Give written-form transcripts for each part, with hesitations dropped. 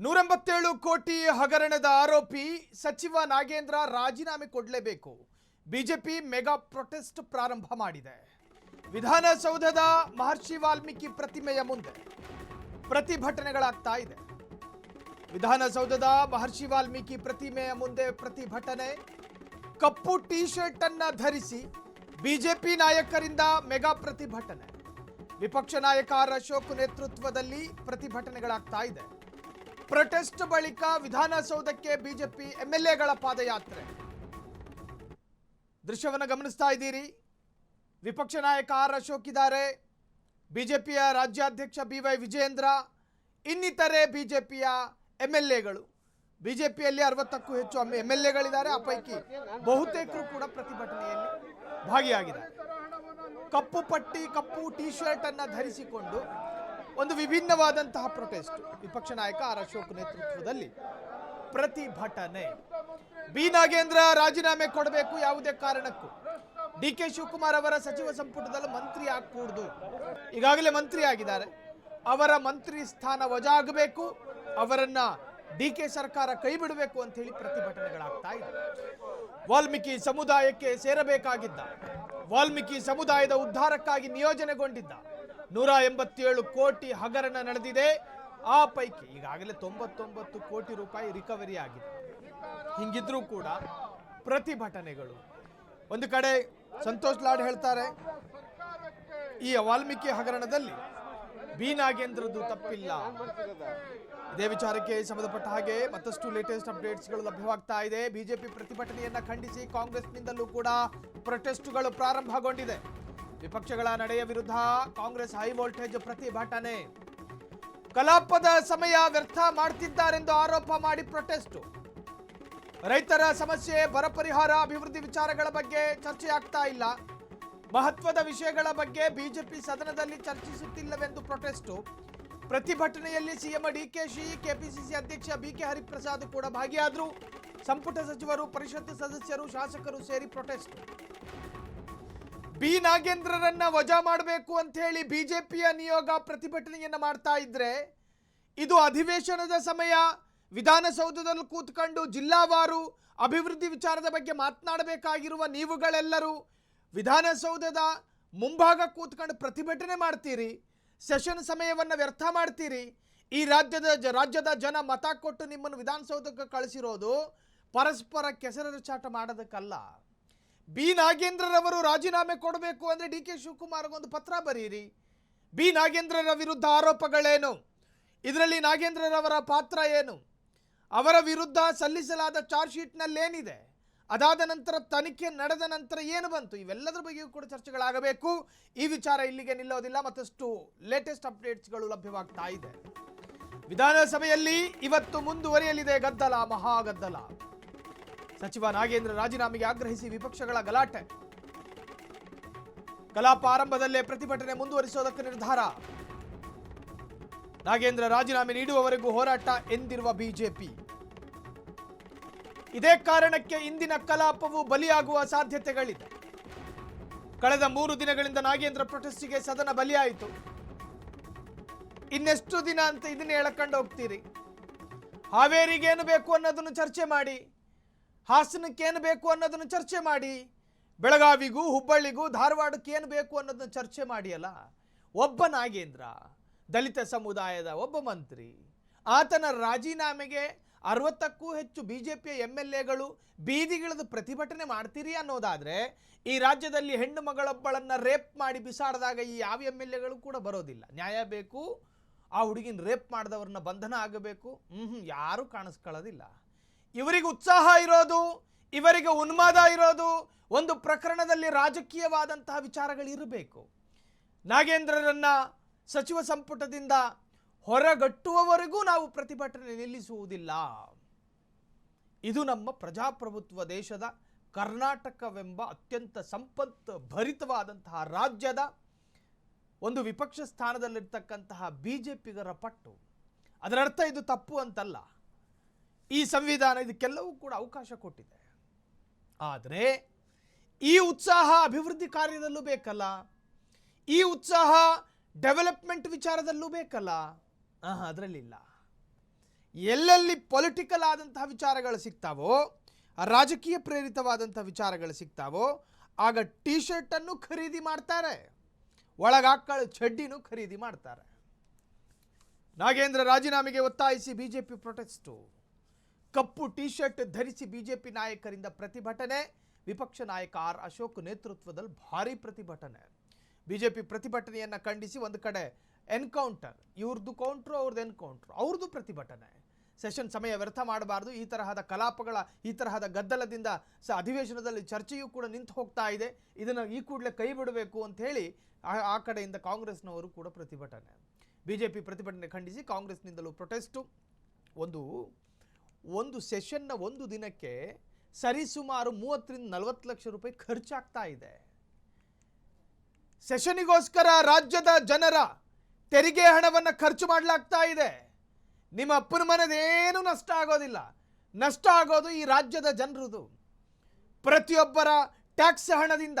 187 ಕೋಟಿ ಹಗರಣದ ಆರೋಪಿ ಸಚಿವ ನಾಗೇಂದ್ರ ರಾಜೀನಾಮೆ ಕೊಡಲೇಬೇಕು. ಬಿಜೆಪಿ ಮೆಗಾ ಪ್ರೊಟೆಸ್ಟ್ ಪ್ರಾರಂಭ ಮಾಡಿದೆ. ವಿಧಾನಸೌಧದ ಮಹರ್ಷಿ ವಾಲ್ಮೀಕಿ ಪ್ರತಿಮೆಯ ಮುಂದೆ ಪ್ರತಿಭಟನೆಗಳಾಗ್ತಾ ಇದೆ. ವಿಧಾನಸೌಧದ ಮಹರ್ಷಿ ವಾಲ್ಮೀಕಿ ಪ್ರತಿಮೆಯ ಮುಂದೆ ಪ್ರತಿಭಟನೆ. ಕಪ್ಪು ಟಿ ಶರ್ಟ್ ಅನ್ನು ಧರಿಸಿ ಬಿಜೆಪಿ ನಾಯಕರಿಂದ ಮೆಗಾ ಪ್ರತಿಭಟನೆ. ವಿಪಕ್ಷ ನಾಯಕ ಆರ್ ಅಶೋಕ್ ನೇತೃತ್ವದಲ್ಲಿ ಪ್ರತಿಭಟನೆಗಳಾಗ್ತಾ ಇದೆ. ಪ್ರೊಟೆಸ್ಟ್ ಬಳಿಕ ವಿಧಾನಸೌಧಕ್ಕೆ ಬಿಜೆಪಿ ಎಂಎಲ್ಎಗಳ ಪಾದಯಾತ್ರೆ ದೃಶ್ಯವನ್ನು ಗಮನಿಸ್ತಾ ಇದ್ದೀರಿ. ವಿಪಕ್ಷ ನಾಯಕ ಆರ್ ಅಶೋಕ್ ಇದ್ದಾರೆ, ಬಿಜೆಪಿಯ ರಾಜ್ಯಾಧ್ಯಕ್ಷ ಬಿವೈ ವಿಜಯೇಂದ್ರ, ಇನ್ನಿತರೆ ಬಿಜೆಪಿಯ ಎಂಎಲ್ಎಗಳು. ಬಿಜೆಪಿಯಲ್ಲಿ 60ಕ್ಕೂ ಹೆಚ್ಚು ಎಂಎಲ್ಎಗಳಿದ್ದಾರೆ. ಆ ಪೈಕಿ ಬಹುತೇಕರು ಕೂಡ ಪ್ರತಿಭಟನೆಯಲ್ಲಿ ಭಾಗಿಯಾಗಿದ್ದಾರೆ. ಕಪ್ಪು ಪಟ್ಟಿ, ಕಪ್ಪು ಟಿ ಶರ್ಟ್ ಅನ್ನು ಧರಿಸಿಕೊಂಡು ಒಂದು ವಿಭಿನ್ನವಾದಂತಹ ಪ್ರೊಟೆಸ್ಟ್. ವಿಪಕ್ಷ ನಾಯಕ ಆರ್ ಅಶೋಕ್ ನೇತೃತ್ವದಲ್ಲಿ ಪ್ರತಿಭಟನೆ. ಬಿ ನಾಗೇಂದ್ರ ರಾಜೀನಾಮೆ ಕೊಡಬೇಕು, ಯಾವುದೇ ಕಾರಣಕ್ಕೂ ಡಿಕೆ ಶಿವಕುಮಾರ್ ಅವರ ಸಚಿವ ಸಂಪುಟದಲ್ಲಿ ಮಂತ್ರಿ ಆಗಕೂಡದು. ಈಗಾಗಲೇ ಮಂತ್ರಿ ಆಗಿದ್ದಾರೆ, ಅವರ ಮಂತ್ರಿ ಸ್ಥಾನ ವಜಾ ಆಗಬೇಕು, ಅವರನ್ನ ಡಿಕೆ ಸರ್ಕಾರ ಕೈ ಬಿಡಬೇಕು ಅಂತ ಹೇಳಿ ಪ್ರತಿಭಟನೆಗಳಾಗ್ತಾ ಇದೆ. ವಾಲ್ಮೀಕಿ ಸಮುದಾಯಕ್ಕೆ ಸೇರಬೇಕಾಗಿದ್ದ, ವಾಲ್ಮೀಕಿ ಸಮುದಾಯದ ಉದ್ಧಾರಕ್ಕಾಗಿ ನಿಯೋಜನೆಗೊಂಡಿದ್ದ 187 ಕೋಟಿ ಹಗರಣ ನಡೆದಿದೆ. ಆ ಪೈಕಿ ಈಗಾಗಲೇ 99 ಕೋಟಿ ರೂಪಾಯಿ ರಿಕವರಿ ಆಗಿದೆ. ಹಿಂಗಿದ್ರೂ ಕೂಡ ಪ್ರತಿಭಟನೆಗಳು. ಒಂದು ಕಡೆ ಸಂತೋಷ್ ಲಾಡ್ ಹೇಳ್ತಾರೆ, ಈ ವಾಲ್ಮೀಕಿ ಹಗರಣದಲ್ಲಿ ಬಿ ನಾಗೇಂದ್ರದ್ದು ತಪ್ಪಿಲ್ಲ. ಇದೇ ವಿಚಾರಕ್ಕೆ ಸಂಬಂಧಪಟ್ಟ ಹಾಗೆ ಮತ್ತಷ್ಟು ಲೇಟೆಸ್ಟ್ ಅಪ್ಡೇಟ್ಸ್ಗಳು ಲಭ್ಯವಾಗ್ತಾ ಇದೆ. ಬಿಜೆಪಿ ಪ್ರತಿಭಟನೆಯನ್ನ ಖಂಡಿಸಿ ಕಾಂಗ್ರೆಸ್ನಿಂದಲೂ ಕೂಡ ಪ್ರೊಟೆಸ್ಟ್ಗಳು ಪ್ರಾರಂಭಗೊಂಡಿದೆ. ವಿಪಕ್ಷಗಳ ನಡೆಯ ವಿರುದ್ಧ ಕಾಂಗ್ರೆಸ್ ಹೈ ವೋಲ್ಟೇಜ್ ಪ್ರತಿಭಟನೆ. ಕಲಾಪದ ಸಮಯ ವ್ಯರ್ಥ ಮಾಡ್ತಿದ್ದಾರೆಂದು ಆರೋಪ ಮಾಡಿ ಪ್ರೊಟೆಸ್ಟ್. ರೈತರ ಸಮಸ್ಯೆ, ಬರ ಪರಿಹಾರ, ಅಭಿವೃದ್ಧಿ ವಿಚಾರಗಳ ಬಗ್ಗೆ ಚರ್ಚೆ ಆಗ್ತಾ ಇಲ್ಲ. ಮಹತ್ವದ ವಿಷಯಗಳ ಬಗ್ಗೆ ಬಿಜೆಪಿ ಸದನದಲ್ಲಿ ಚರ್ಚಿಸುತ್ತಿಲ್ಲವೆಂದು ಪ್ರೊಟೆಸ್ಟ್. ಪ್ರತಿಭಟನೆಯಲ್ಲಿ ಸಿಎಂ ಡಿಕೆಶಿ, ಕೆಪಿಸಿಸಿ ಅಧ್ಯಕ್ಷ ಬಿಕೆ ಹರಿಪ್ರಸಾದ್ ಕೂಡ ಭಾಗಿಯಾದರು. ಸಂಪುಟ ಸಚಿವರು, ಪರಿಷತ್ ಸದಸ್ಯರು, ಶಾಸಕರು ಸೇರಿ ಪ್ರೊಟೆಸ್ಟ್. ಬಿ ನಾಗೇಂದ್ರರನ್ನ ವಜಾ ಮಾಡಬೇಕು ಅಂತ ಹೇಳಿ ಬಿಜೆಪಿಯ ನಿಯೋಗ ಪ್ರತಿಭಟನೆಯನ್ನ ಮಾಡ್ತಾ ಇದ್ರೆ, ಇದು ಅಧಿವೇಶನದ ಸಮಯ. ವಿಧಾನಸೌಧದಲ್ಲಿ ಕೂತ್ಕೊಂಡು ಜಿಲ್ಲಾವಾರು ಅಭಿವೃದ್ಧಿ ವಿಚಾರದ ಬಗ್ಗೆ ಮಾತನಾಡಬೇಕಾಗಿರುವ ನೀವುಗಳೆಲ್ಲರೂ ವಿಧಾನಸೌಧದ ಮುಂಭಾಗ ಕೂತ್ಕೊಂಡು ಪ್ರತಿಭಟನೆ ಮಾಡ್ತೀರಿ. ಸೆಷನ್ ಸಮಯವನ್ನು ವ್ಯರ್ಥ ಮಾಡ್ತೀರಿ. ಈ ರಾಜ್ಯದ ಜನ ಮತ ಕೊಟ್ಟು ನಿಮ್ಮನ್ನು ವಿಧಾನಸೌಧಕ್ಕೆ ಕಳಿಸಿರೋದು ಪರಸ್ಪರ ಕೆಸರು ಚಾಟ ಮಾಡೋದಕ್ಕಲ್ಲ. ಬಿ ನಾಗೇಂದ್ರರವರು ರಾಜೀನಾಮೆ ಕೊಡಬೇಕು ಅಂದರೆ ಡಿ ಕೆ ಶಿವಕುಮಾರ್ಗೊಂದು ಪತ್ರ ಬರೀರಿ. ಬಿ ನಾಗೇಂದ್ರರ ವಿರುದ್ಧ ಆರೋಪಗಳೇನು, ಇದರಲ್ಲಿ ನಾಗೇಂದ್ರರವರ ಪಾತ್ರ ಏನು, ಅವರ ವಿರುದ್ಧ ಸಲ್ಲಿಸಲಾದ ಚಾರ್ಜ್ ಶೀಟ್ನಲ್ಲೇನಿದೆ, ಅದಾದ ನಂತರ ತನಿಖೆ ನಡೆದ ನಂತರ ಏನು ಬಂತು, ಇವೆಲ್ಲದರ ಬಗ್ಗೆಯೂ ಕೂಡ ಚರ್ಚೆಗಳಾಗಬೇಕು. ಈ ವಿಚಾರ ಇಲ್ಲಿಗೆ ನಿಲ್ಲೋದಿಲ್ಲ, ಮತ್ತಷ್ಟು ಲೇಟೆಸ್ಟ್ ಅಪ್ಡೇಟ್ಸ್ಗಳು ಲಭ್ಯವಾಗ್ತಾ ಇದೆ. ವಿಧಾನಸಭೆಯಲ್ಲಿ ಇವತ್ತು ಮುಂದುವರಿಯಲಿದೆ ಗದ್ದಲ, ಮಹಾಗದ್ದಲ. ಸಚಿವ ನಾಗೇಂದ್ರ ರಾಜೀನಾಮೆಗೆ ಆಗ್ರಹಿಸಿ ವಿಪಕ್ಷಗಳ ಗಲಾಟೆ. ಕಲಾಪ ಆರಂಭದಲ್ಲೇ ಪ್ರತಿಭಟನೆ ಮುಂದುವರಿಸುವುದಕ್ಕೆ ನಿರ್ಧಾರ. ನಾಗೇಂದ್ರ ರಾಜೀನಾಮೆ ನೀಡುವವರೆಗೂ ಹೋರಾಟ ಎಂದಿರುವ ಬಿಜೆಪಿ. ಇದೇ ಕಾರಣಕ್ಕೆ ಇಂದಿನ ಕಲಾಪವು ಬಲಿಯಾಗುವ ಸಾಧ್ಯತೆಗಳಿದೆ. ಕಳೆದ 3 ದಿನಗಳಿಂದ ನಾಗೇಂದ್ರ ಪ್ರೊಟೆಸ್ಟ್ಗೆ ಸದನ ಬಲಿಯಾಯಿತು. ಇನ್ನೆಷ್ಟು ದಿನ ಅಂತ ಇದನ್ನ ಎಳಕೊಂಡು ಹೋಗ್ತೀರಿ? ಹಾವೇರಿಗೇನು ಬೇಕು ಅನ್ನೋದನ್ನು ಚರ್ಚೆ ಮಾಡಿ, ಹಾಸನಕ್ಕೇನು ಬೇಕು ಅನ್ನೋದನ್ನು ಚರ್ಚೆ ಮಾಡಿ, ಬೆಳಗಾವಿಗೂ ಹುಬ್ಬಳ್ಳಿಗೂ ಧಾರವಾಡಕ್ಕೆ ಏನು ಬೇಕು ಅನ್ನೋದನ್ನು ಚರ್ಚೆ ಮಾಡಿ. ಅಲ್ಲ, ಒಬ್ಬ ನಾಗೇಂದ್ರ ದಲಿತ ಸಮುದಾಯದ ಒಬ್ಬ ಮಂತ್ರಿ, ಆತನ ರಾಜೀನಾಮೆಗೆ 60ಕ್ಕೂ ಹೆಚ್ಚು ಬಿಜೆಪಿಯ ಎಂಎಲ್ಎಗಳು ಬೀದಿಗಿಳಿದು ಪ್ರತಿಭಟನೆ ಮಾಡ್ತೀರಿ ಅನ್ನೋದಾದರೆ, ಈ ರಾಜ್ಯದಲ್ಲಿ ಹೆಣ್ಣು ಮಗಳೊಬ್ಬಳನ್ನು ರೇಪ್ ಮಾಡಿ ಬಿಸಾಡಿದಾಗ ಈ ಯಾವ ಎಂಎಲ್ಎಗಳು ಕೂಡ ಬರೋದಿಲ್ಲ. ನ್ಯಾಯ ಬೇಕು, ಆ ಹುಡುಗಿನ ರೇಪ್ ಮಾಡಿದವ್ರನ್ನ ಬಂಧನ ಆಗಬೇಕು, ಯಾರೂ ಕಾಣಿಸ್ಕೊಳ್ಳೋದಿಲ್ಲ. ಇವರಿಗೆ ಉತ್ಸಾಹ ಇರೋದು, ಇವರಿಗೆ ಉನ್ಮಾದ ಇರೋದು ಒಂದು ಪ್ರಕರಣದಲ್ಲಿ ರಾಜಕೀಯವಾದಂತಹ ವಿಚಾರಗಳಿರಬೇಕು. ನಾಗೇಂದ್ರರನ್ನ ಸಚಿವ ಸಂಪುಟದಿಂದ ಹೊರಗಟ್ಟುವವರೆಗೂ ನಾವು ಪ್ರತಿಭಟನೆ ನಿಲ್ಲಿಸುವುದಿಲ್ಲ. ಇದು ನಮ್ಮ ಪ್ರಜಾಪ್ರಭುತ್ವ ದೇಶದ ಕರ್ನಾಟಕವೆಂಬ ಅತ್ಯಂತ ಸಂಪತ್ತು ಭರಿತವಾದಂತಹ ರಾಜ್ಯದ ಒಂದು ವಿಪಕ್ಷ ಸ್ಥಾನದಲ್ಲಿರ್ತಕ್ಕಂತಹ ಬಿಜೆಪಿಗರ ಪಟ್ಟು. ಅದರರ್ಥ ಇದು ತಪ್ಪು ಅಂತಲ್ಲ. ಈ ಸಂವಿಧಾನ ಇದಕ್ಕೆಲ್ಲವೂ ಕೂಡ ಅವಕಾಶ ಕೊಟ್ಟಿದೆ. ಆದರೆ ಈ ಉತ್ಸಾಹ ಅಭಿವೃದ್ಧಿ ಕಾರ್ಯದಲ್ಲೂ ಬೇಕಲ್ಲ, ಈ ಉತ್ಸಾಹ ಡೆವಲಪ್ಮೆಂಟ್ ವಿಚಾರದಲ್ಲೂ ಬೇಕಲ್ಲ. ಅದರಲ್ಲಿಲ್ಲ. ಎಲ್ಲೆಲ್ಲಿ ಪೊಲಿಟಿಕಲ್ ಆದಂತಹ ವಿಚಾರಗಳು ಸಿಗ್ತಾವೋ, ರಾಜಕೀಯ ಪ್ರೇರಿತವಾದಂಥ ವಿಚಾರಗಳು ಸಿಗ್ತಾವೋ, ಆಗ ಟಿ ಶರ್ಟನ್ನು ಖರೀದಿ ಮಾಡ್ತಾರೆ, ಒಳಗಾಕಳು ಚಡ್ಡಿನೂ ಖರೀದಿ ಮಾಡ್ತಾರೆ. ನಾಗೇಂದ್ರ ರಾಜೀನಾಮೆಗೆ ಒತ್ತಾಯಿಸಿ ಬಿಜೆಪಿ ಪ್ರೊಟೆಸ್ಟು. ಕಪ್ಪು ಟಿ ಶರ್ಟ್ ಧರಿಸಿ ಬಿಜೆಪಿ ನಾಯಕರಿಂದ ಪ್ರತಿಭಟನೆ. ವಿಪಕ್ಷ ನಾಯಕ ಆರ್ ಅಶೋಕ್ ನೇತೃತ್ವದಲ್ಲಿ ಭಾರೀ ಪ್ರತಿಭಟನೆ. ಬಿಜೆಪಿ ಪ್ರತಿಭಟನೆಯನ್ನು ಖಂಡಿಸಿ ಒಂದು ಕಡೆ ಎನ್ಕೌಂಟರ್, ಇವ್ರದ್ದು ಕೌಂಟ್ರು, ಅವ್ರದ್ದು ಎನ್ಕೌಂಟ್ರು, ಅವ್ರದ್ದು ಪ್ರತಿಭಟನೆ. ಸೆಷನ್ ಸಮಯ ವ್ಯರ್ಥ ಮಾಡಬಾರ್ದು, ಈ ತರಹದ ಕಲಾಪಗಳ, ಈ ತರಹದ ಗದ್ದಲದಿಂದ ಅಧಿವೇಶನದಲ್ಲಿ ಚರ್ಚೆಯೂ ಕೂಡ ನಿಂತು ಹೋಗ್ತಾ ಇದೆ, ಇದನ್ನು ಈ ಕೂಡಲೇ ಕೈ ಬಿಡಬೇಕು ಅಂತ ಹೇಳಿ ಆ ಕಡೆಯಿಂದ ಕಾಂಗ್ರೆಸ್ನವರು ಕೂಡ ಪ್ರತಿಭಟನೆ. ಬಿಜೆಪಿ ಪ್ರತಿಭಟನೆ ಖಂಡಿಸಿ ಕಾಂಗ್ರೆಸ್ನಿಂದಲೂ ಪ್ರೊಟೆಸ್ಟು. ಒಂದು ಸೆಷನ್ನ ಒಂದು ದಿನಕ್ಕೆ ಸರಿಸುಮಾರು 30-40 ಲಕ್ಷ ರೂಪಾಯಿ ಖರ್ಚಾಗ್ತಾ ಇದೆ. ಸೆಷನಿಗೋಸ್ಕರ ರಾಜ್ಯದ ಜನರ ತೆರಿಗೆ ಹಣವನ್ನು ಖರ್ಚು ಮಾಡಲಾಗ್ತಾ ಇದೆ. ನಿಮ್ಮ ಅಪ್ಪನ ಮನೆದೇನು ನಷ್ಟ ಆಗೋದಿಲ್ಲ, ನಷ್ಟ ಆಗೋದು ಈ ರಾಜ್ಯದ ಜನರದು. ಪ್ರತಿಯೊಬ್ಬರ ಟ್ಯಾಕ್ಸ್ ಹಣದಿಂದ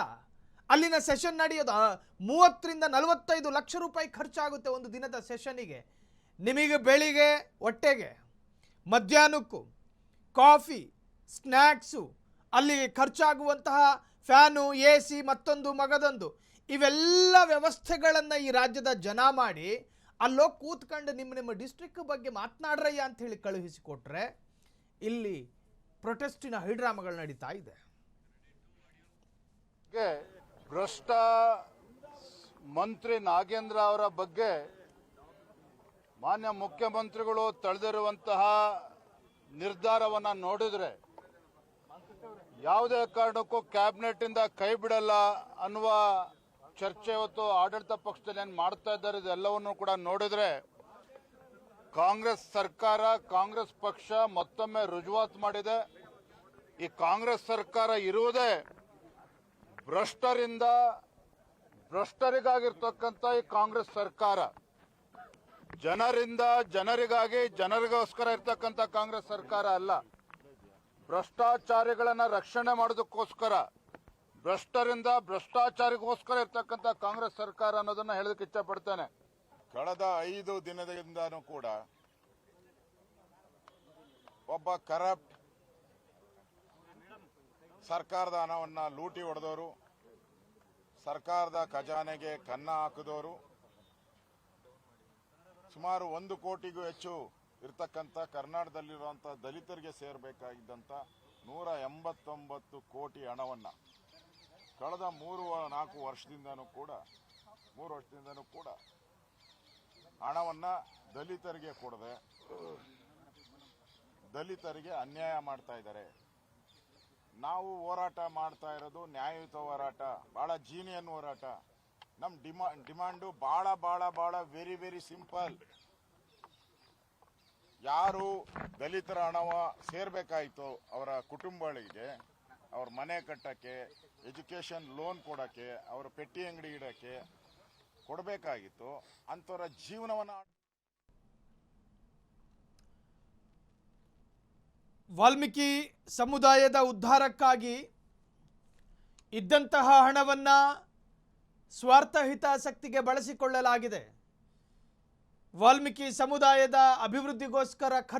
ಅಲ್ಲಿನ ಸೆಷನ್ ನಡೆಯೋದು 30-45 ಲಕ್ಷ ರೂಪಾಯಿ ಖರ್ಚಾಗುತ್ತೆ ಒಂದು ದಿನದ ಸೆಷನಿಗೆ. ನಿಮಗೆ ಬೆಳಿಗ್ಗೆ ಹೊಟ್ಟೆಗೆ, ಮಧ್ಯಾಹ್ನಕ್ಕೂ ಕಾಫಿ, ಸ್ನ್ಯಾಕ್ಸು, ಅಲ್ಲಿ ಖರ್ಚಾಗುವಂತಹ ಫ್ಯಾನು, ಎ ಸಿ, ಮತ್ತೊಂದು ಮಗದೊಂದು, ಇವೆಲ್ಲ ವ್ಯವಸ್ಥೆಗಳನ್ನು ಈ ರಾಜ್ಯದ ಜನ ಮಾಡಿ ಅಲ್ಲೋಗಿ ಕೂತ್ಕೊಂಡು ನಿಮ್ಮ ಡಿಸ್ಟ್ರಿಕ್ಟ್ ಬಗ್ಗೆ ಮಾತನಾಡ್ರಯ್ಯ ಅಂತ ಹೇಳಿ ಕಳುಹಿಸಿಕೊಟ್ರೆ ಇಲ್ಲಿ ಪ್ರೊಟೆಸ್ಟಿನ ಹೈಡ್ರಾಮಗಳು ನಡೀತಾ ಇದೆ. ಭ್ರಷ್ಟ ಮಂತ್ರಿ ನಾಗೇಂದ್ರ ಅವರ ಬಗ್ಗೆ ಮಾನ್ಯ ಮುಖ್ಯಮಂತ್ರಿಗಳು ತಳೆದಿರುವಂತಹ ನಿರ್ಧಾರವನ್ನು ನೋಡಿದ್ರೆ ಯಾವುದೇ ಕಾರಣಕ್ಕೂ ಕ್ಯಾಬಿನೆಟ್ ಇಂದ ಕೈ ಬಿಡಲ್ಲ ಅನ್ನುವ ಚರ್ಚೆ ಇವತ್ತು ಆಡಳಿತ ಪಕ್ಷದಲ್ಲಿ ಏನು ಮಾಡ್ತಾ ಇದ್ದಾರೆ, ಇದೆಲ್ಲವನ್ನು ಕೂಡ ನೋಡಿದ್ರೆ ಕಾಂಗ್ರೆಸ್ ಸರ್ಕಾರ, ಕಾಂಗ್ರೆಸ್ ಪಕ್ಷ ಮತ್ತೊಮ್ಮೆ ರುಜುವಾತು ಮಾಡಿದೆ. ಈ ಕಾಂಗ್ರೆಸ್ ಸರ್ಕಾರ ಇರುವುದೇ ಭ್ರಷ್ಟರಿಗಾಗಿರ್ತಕ್ಕಂಥ ಈ ಕಾಂಗ್ರೆಸ್ ಸರ್ಕಾರ, ಜನರಿಂದ ಜನರಿಗಾಗಿ ಜನರಿಗೋಸ್ಕರ ಇರ್ತಕ್ಕಂಥ ಕಾಂಗ್ರೆಸ್ ಸರ್ಕಾರ ಅಲ್ಲ. ಭ್ರಷ್ಟಾಚಾರಿಗಳನ್ನ ರಕ್ಷಣೆ ಮಾಡೋದಕ್ಕೋಸ್ಕರ, ಭ್ರಷ್ಟರಿಂದ ಭ್ರಷ್ಟಾಚಾರಿಗೋಸ್ಕರ ಇರ್ತಕ್ಕಂಥ ಕಾಂಗ್ರೆಸ್ ಸರ್ಕಾರ ಅನ್ನೋದನ್ನ ಹೇಳೋದಕ್ಕೆ ಇಷ್ಟಪಡ್ತೇನೆ. ಕಳೆದ 5 ದಿನದಿಂದನೂ ಕೂಡ ಒಬ್ಬ ಕರಪ್ಟ್ ಸರ್ಕಾರದ ಹಣವನ್ನ ಲೂಟಿ ಹೊಡೆದವರು, ಸರ್ಕಾರದ ಖಜಾನೆಗೆ ಕನ್ನ ಹಾಕಿದವರು, ಸುಮಾರು 1 ಕೋಟಿಗೂ ಹೆಚ್ಚು ಇರ್ತಕ್ಕಂಥ ಕರ್ನಾಟಕದಲ್ಲಿರುವಂತಹ ದಲಿತರಿಗೆ ಸೇರಬೇಕಾಗಿದ್ದಂಥ 189 ಕೋಟಿ ಹಣವನ್ನ ಕಳೆದ 3-4 ವರ್ಷದಿಂದನೂ ಕೂಡ ಹಣವನ್ನ ದಲಿತರಿಗೆ ಕೊಡದೆ ದಲಿತರಿಗೆ ಅನ್ಯಾಯ ಮಾಡ್ತಾ ಇದ್ದಾರೆ. ನಾವು ಹೋರಾಟ ಮಾಡ್ತಾ ಇರೋದು ನ್ಯಾಯಯುತ ಹೋರಾಟ, ಬಹಳ ಜೀನಿಯನ್ ಹೋರಾಟ. ನಮ್ ಡಿಮಾಂಡು ಬಹಳ ವೆರಿ ವೆರಿ ಸಿಂಪಲ್. ಯಾರು ದಲಿತರ ಹಣವ ಸೇರ್ಬೇಕಾಯ್ತು ಅವರ ಕುಟುಂಬಗಳಿಗೆ, ಅವ್ರ ಮನೆ ಕಟ್ಟಕ್ಕೆ, ಎಜುಕೇಶನ್ ಲೋನ್ ಕೊಡಕ್ಕೆ, ಅವರ ಪೆಟ್ಟಿ ಅಂಗಡಿ ಇಡಕ್ಕೆ ಕೊಡಬೇಕಾಗಿತ್ತು, ಅಂತವರ ಜೀವನವನ್ನ ವಾಲ್ಮೀಕಿ ಸಮುದಾಯದ ಉದ್ಧಾರಕ್ಕಾಗಿ ಇದ್ದಂತಹ ಹಣವನ್ನು ಸ್ವಾರ್ಥ ಹಿತಾಸಕ್ತಿಗೆ ಬಳಸಿಕೊಳ್ಳಲಾಗಿದೆ. ವಾಲ್ಮೀಕಿ ಸಮುದಾಯದ ಅಭಿವೃದ್ಧಿಗೋಸ್ಕರ